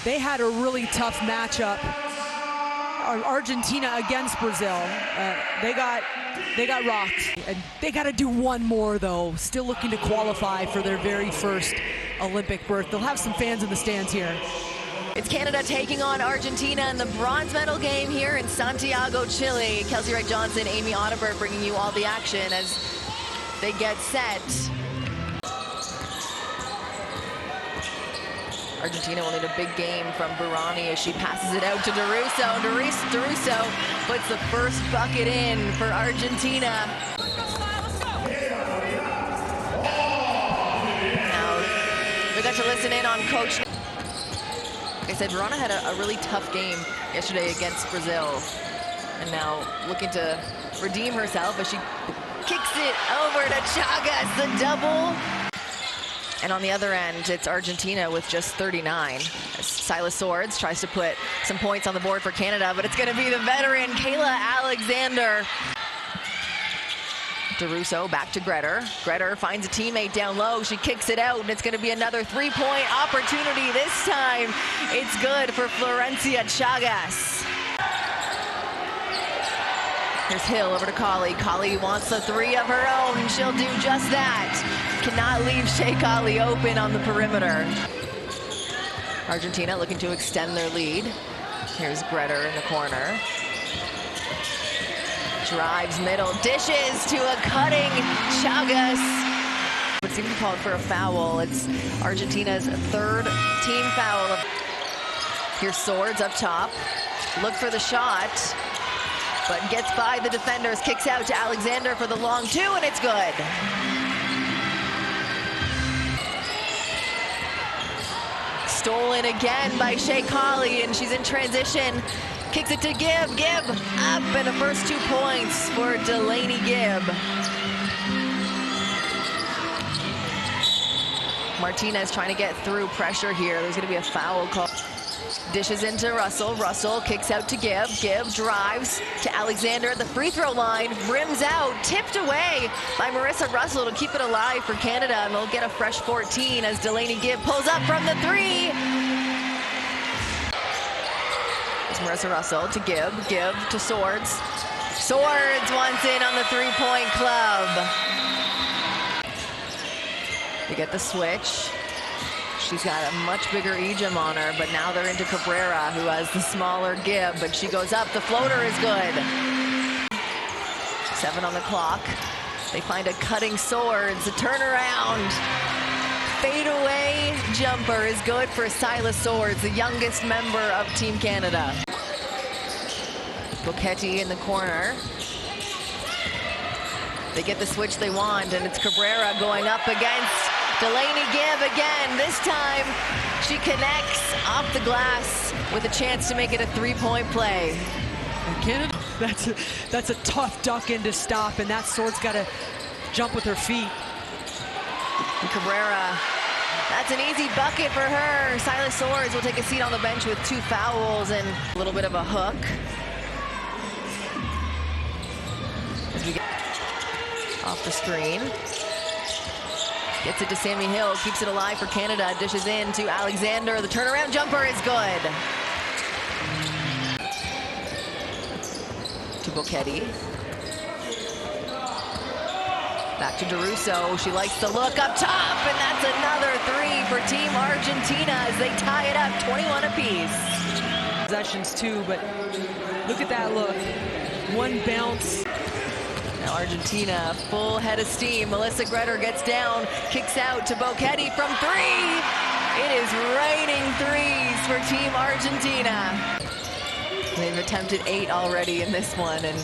they had a really tough matchup. Argentina against Brazil. They got rocked. And they got to do one more, though. Still looking to qualify for their very first Olympic berth. They'll have some fans in the stands here. It's Canada taking on Argentina in the bronze medal game here in Santiago, Chile. Kelsey Wright-Johnson, Amy Audibert bringing you all the action as they get set. Argentina will need a big game from Burani as she passes it out to Deruso. Deruso puts the first bucket in for Argentina. Now, we got to listen in on Coach. Like I said, Verona had a really tough game yesterday against Brazil. And now looking to redeem herself as she kicks it over to Chagas, the double. And on the other end, it's Argentina with just 39. As Silas Swords tries to put some points on the board for Canada, but it's going to be the veteran, Kayla Alexander. Deruso back to Gretter. Gretter finds a teammate down low. She kicks it out, and it's going to be another three-point opportunity. This time, it's good for Florencia Chagas. Here's Hill over to Colley. Colley wants a three of her own. She'll do just that. Cannot leave Shea Colley open on the perimeter. Argentina looking to extend their lead. Here's Gretter in the corner. Drives middle, dishes to a cutting Chagas. It's even called for a foul. It's Argentina's third team foul. Here's Swords up top. Look for the shot, but gets by the defenders. Kicks out to Alexander for the long two, and it's good. Stolen again by Shea Colley, and she's in transition. Kicks it to Gibb. Gibb up, and the first 2 points for Delaney Gibb. Martinez trying to get through pressure here. There's going to be a foul call. Dishes into Russell. Russell kicks out to Gibb. Gibb drives to Alexander at the free throw line. Rims out. Tipped away by Marissa Russell to keep it alive for Canada. And they'll get a fresh 14 as Delaney Gibb pulls up from the three. It's Marissa Russell to Gibb. Gibb to Swords. Swords wants in on the three-point club. They get the switch. She's got a much bigger Ejim on her, but now they're into Cabrera, who has the smaller Gibb, but she goes up. The floater is good. 7 on the clock. They find a cutting Swords, a turnaround. Fadeaway jumper is good for Silas Swords, the youngest member of Team Canada. Bocchetti in the corner. They get the switch they want, and it's Cabrera going up against Delaney Gibb again. This time, she connects off the glass with a chance to make it a three-point play. Canada, that's a tough duck in to stop, and that Sword's got to jump with her feet. And Cabrera, that's an easy bucket for her. Silas Swords will take a seat on the bench with 2 fouls and a little bit of a hook. As we get off the screen. Gets it to Sammy Hill, keeps it alive for Canada, dishes in to Alexander. The turnaround jumper is good. To Bocchetti. Back to Deruso. She likes the look up top, and that's another three for Team Argentina as they tie it up 21 apiece. Possessions too, but look at that look. One bounce. Now Argentina, full head of steam. Melissa Gretter gets down, kicks out to Bocchetti from three. It is raining threes for Team Argentina. They've attempted 8 already in this one, and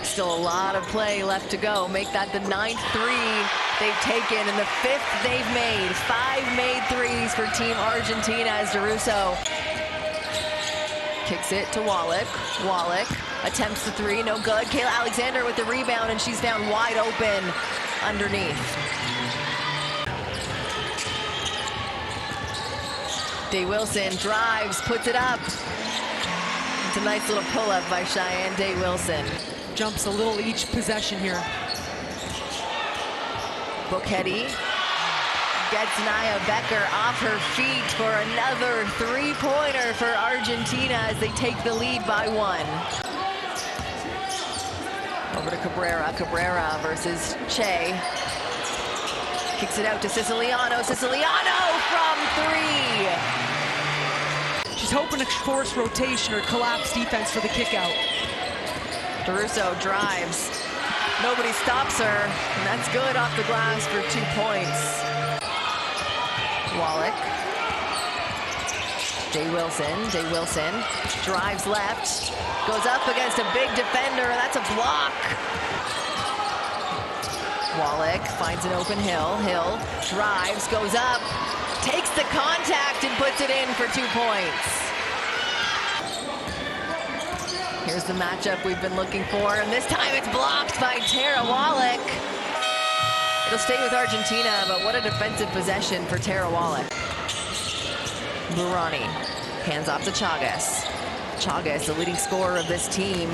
still a lot of play left to go. Make that the 9th three they've taken, and the 5th they've made. 5 made threes for Team Argentina as Deruso kicks it to Wallach. Wallach attempts the three, no good. Kayla Alexander with the rebound, and she's found wide open underneath. Day Wilson drives, puts it up. It's a nice little pull-up by Cheyenne Day Wilson. Jumps a little each possession here. Bocchetti gets Naya Becker off her feet for another three-pointer for Argentina as they take the lead by 1. Over to Cabrera. Cabrera versus Che. Kicks it out to Siciliano. Siciliano from 3. She's hoping to force rotation or collapse defense for the kick out. DeRusso drives. Nobody stops her, and that's good off the glass for 2 points. Wallach. Jay Wilson drives left, goes up against a big defender, and that's a block. Wallach finds an open Hill. Hill drives, goes up, takes the contact, and puts it in for 2 points. Here's the matchup we've been looking for, and this time it's blocked by Tara Wallach. It'll stay with Argentina, but what a defensive possession for Tara Wallach. Burani hands off to Chagas. Chagas, the leading scorer of this team,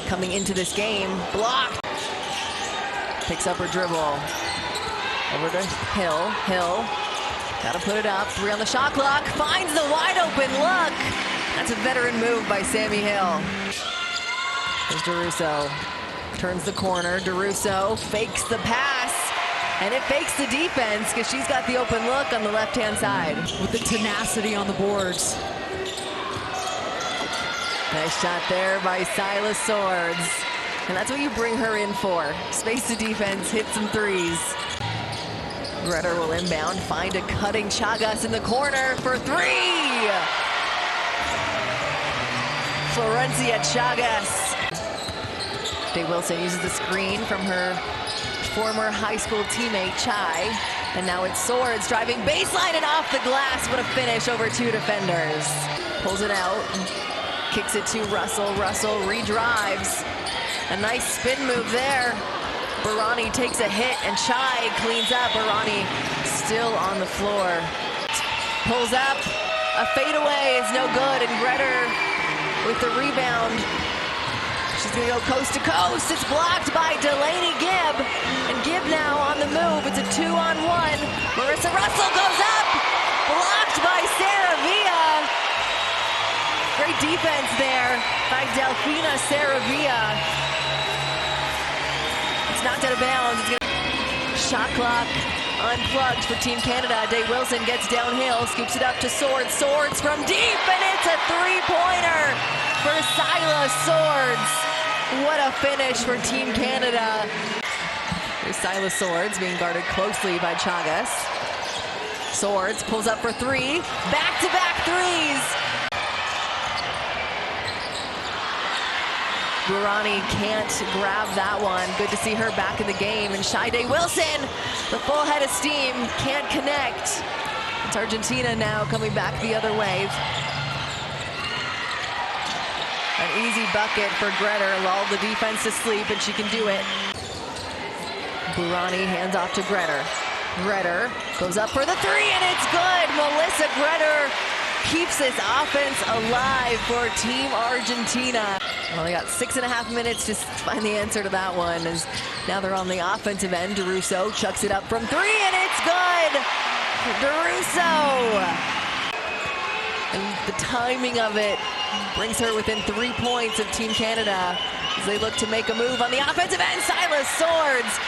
coming into this game, blocked. Picks up her dribble. Over to Hill. Hill, gotta put it up. 3 on the shot clock, finds the wide open look. That's a veteran move by Sammy Hill. There's DeRusso, turns the corner. DeRusso fakes the pass, and it fakes the defense because she's got the open look on the left-hand side. With the tenacity on the boards. Nice shot there by Silas Swords. And that's what you bring her in for. Space the defense, hit some threes. Gretter will inbound, find a cutting Chagas in the corner for 3. Florencia Chagas. Jay Wilson uses the screen from her former high school teammate, Chai. And now it's Swords driving baseline and off the glass. What a finish over 2 defenders. Pulls it out, kicks it to Russell. Russell redrives. A nice spin move there. Burani takes a hit and Chai cleans up. Burani still on the floor. Pulls up. A fadeaway is no good, and Gretter with the rebound. She's gonna go coast to coast. It's blocked by Delaney Gibb. And Gibb now on the move. It's a 2-on-1. Marissa Russell goes up. Blocked by Sarah Villa. Great defense there by Delfina Saravia. It's knocked out of bounds. Shot clock unplugged for Team Canada. Day Wilson gets downhill, scoops it up to Swords. Swords from deep, and it's a 3-pointer for Silas Swords. What a finish for Team Canada. Here's Silas Swords being guarded closely by Chagas. Swords pulls up for 3. Back-to-back threes. Burani can't grab that one. Good to see her back in the game. And Shai-Day Wilson, the full head of steam, can't connect. It's Argentina now coming back the other way. An easy bucket for Gretter. Lulled the defense to sleep, and she can do it. Burani hands off to Gretter. Gretter goes up for the 3, and it's good. Melissa Gretter keeps this offense alive for Team Argentina. Well, they got 6.5 minutes to find the answer to that one, as now they're on the offensive end. DeRusso chucks it up from 3, and it's good. DeRusso. And the timing of it brings her within 3 points of Team Canada as they look to make a move on the offensive end. Silas Swords,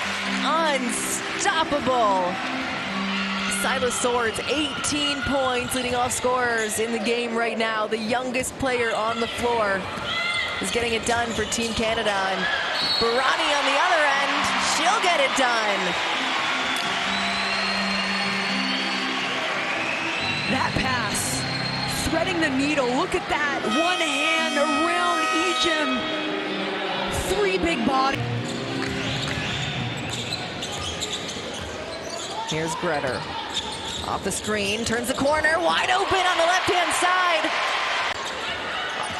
unstoppable. Silas Swords, 18 points, leading off scorers in the game right now. The youngest player on the floor is getting it done for Team Canada. And Burani on the other end, she'll get it done. That pass, threading the needle. Look at that. One hand around Ejim. 3 big bodies. Here's Gretter. Off the screen, turns the corner, wide open on the left-hand side.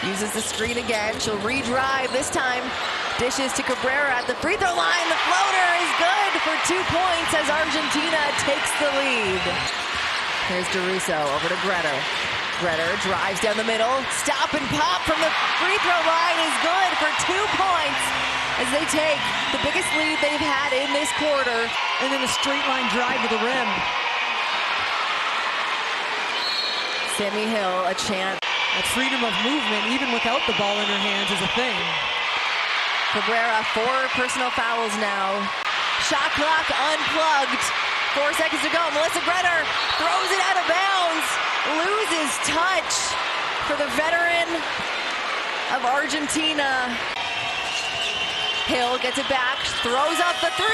Uses the screen again, she'll redrive this time. Dishes to Cabrera at the free throw line. The floater is good for 2 points as Argentina takes the lead. Here's DeRusso over to Gretter. Gretter drives down the middle. Stop and pop from the free throw line is good for 2 points as they take the biggest lead they've had in this quarter. And then a straight line drive to the rim. Sammy Hill, a chance. That freedom of movement, even without the ball in her hands, is a thing. Cabrera, 4 personal fouls now. Shot clock unplugged. 4 seconds to go. Melissa Gretter throws it out of bounds. Loses touch for the veteran of Argentina. Hill gets it back, throws up the 3.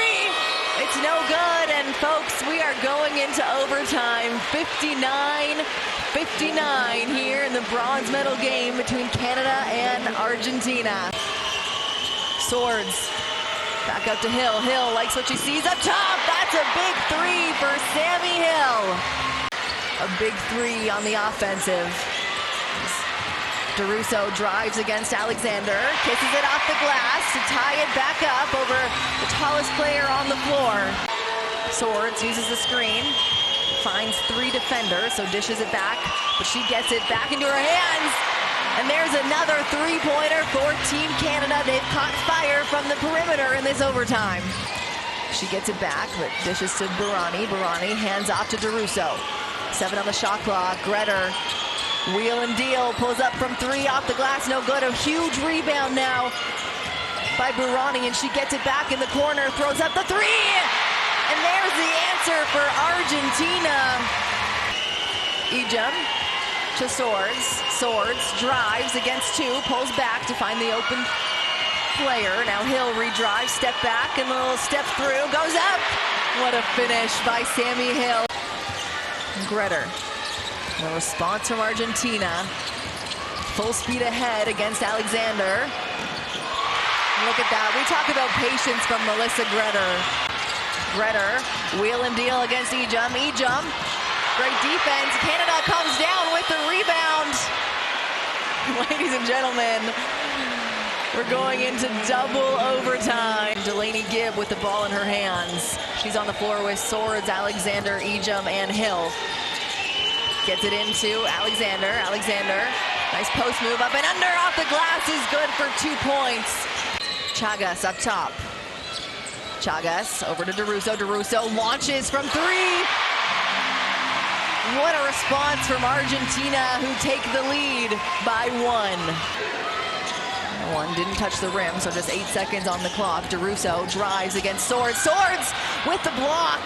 It's no good, and folks, we are going into overtime. 59-59 here in the bronze medal game between Canada and Argentina. Swords, back up to Hill. Hill likes what she sees up top. That's a big 3 for Sammy Hill. A big 3 on the offensive. DeRusso drives against Alexander, kisses it off the glass to tie it back up over the tallest player on the floor. Swords uses the screen, finds 3 defenders, so dishes it back, but she gets it back into her hands. And there's another 3-pointer for Team Canada. They've caught fire from the perimeter in this overtime. She gets it back, but dishes to Barani. Barani hands off to DeRusso. 7 on the shot clock. Gretter, wheel and deal, pulls up from 3 off the glass, no good. A huge rebound now by Barani, and she gets it back in the corner, throws up the 3, and there's the answer for Argentina. Ejim to Swords. Swords drives against 2, pulls back to find the open player. Now Hill redrives, step back, and a little step through, goes up. What a finish by Sammy Hill. Gretter. A response from Argentina. Full speed ahead against Alexander. Look at that. We talk about patience from Melissa Gretter. Gretter, wheel and deal against Ejim. Ejim, great defense. Canada comes down with the rebound. Ladies and gentlemen, we're going into double overtime. Delaney Gibb with the ball in her hands. She's on the floor with Swords, Alexander, Ejim, and Hill. Gets it into Alexander. Alexander, nice post move up and under, off the glass is good for 2 points. Chagas up top. Chagas over to DeRusso. DeRusso launches from 3. What a response from Argentina, who take the lead by 1. One didn't touch the rim, so just 8 seconds on the clock. DeRusso drives against Swords. Swords with the block.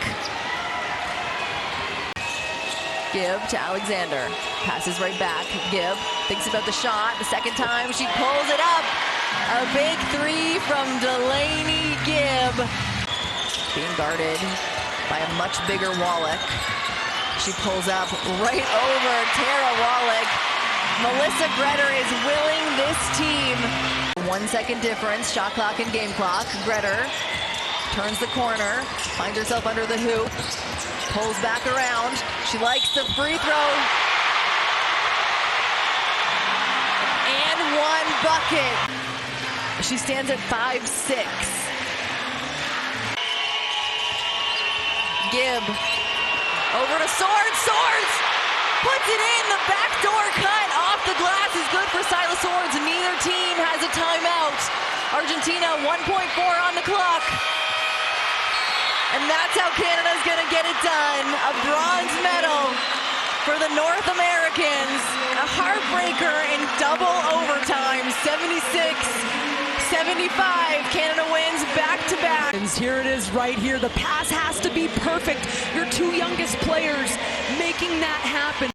Gibb to Alexander, passes right back. Gibb thinks about the shot. The second time she pulls it up. A big 3 from Delaney Gibb. Being guarded by a much bigger Wallach. She pulls up right over Tara Wallach. Melissa Gretter is willing this team. 1 second difference, shot clock and game clock. Gretter turns the corner, finds herself under the hoop. Pulls back around. She likes the free throw. And 1 bucket. She stands at 5'6". Gibb over to Swords. Swords puts it in. The backdoor cut off the glass is good for Silas Swords. Neither team has a timeout. Argentina 1.4 on the clock. And that's how Canada's going to get it done. A bronze medal for the North Americans. A heartbreaker in double overtime. 76-75. Canada wins back-to-back. Here it is right here. The pass has to be perfect. Your 2 youngest players making that happen.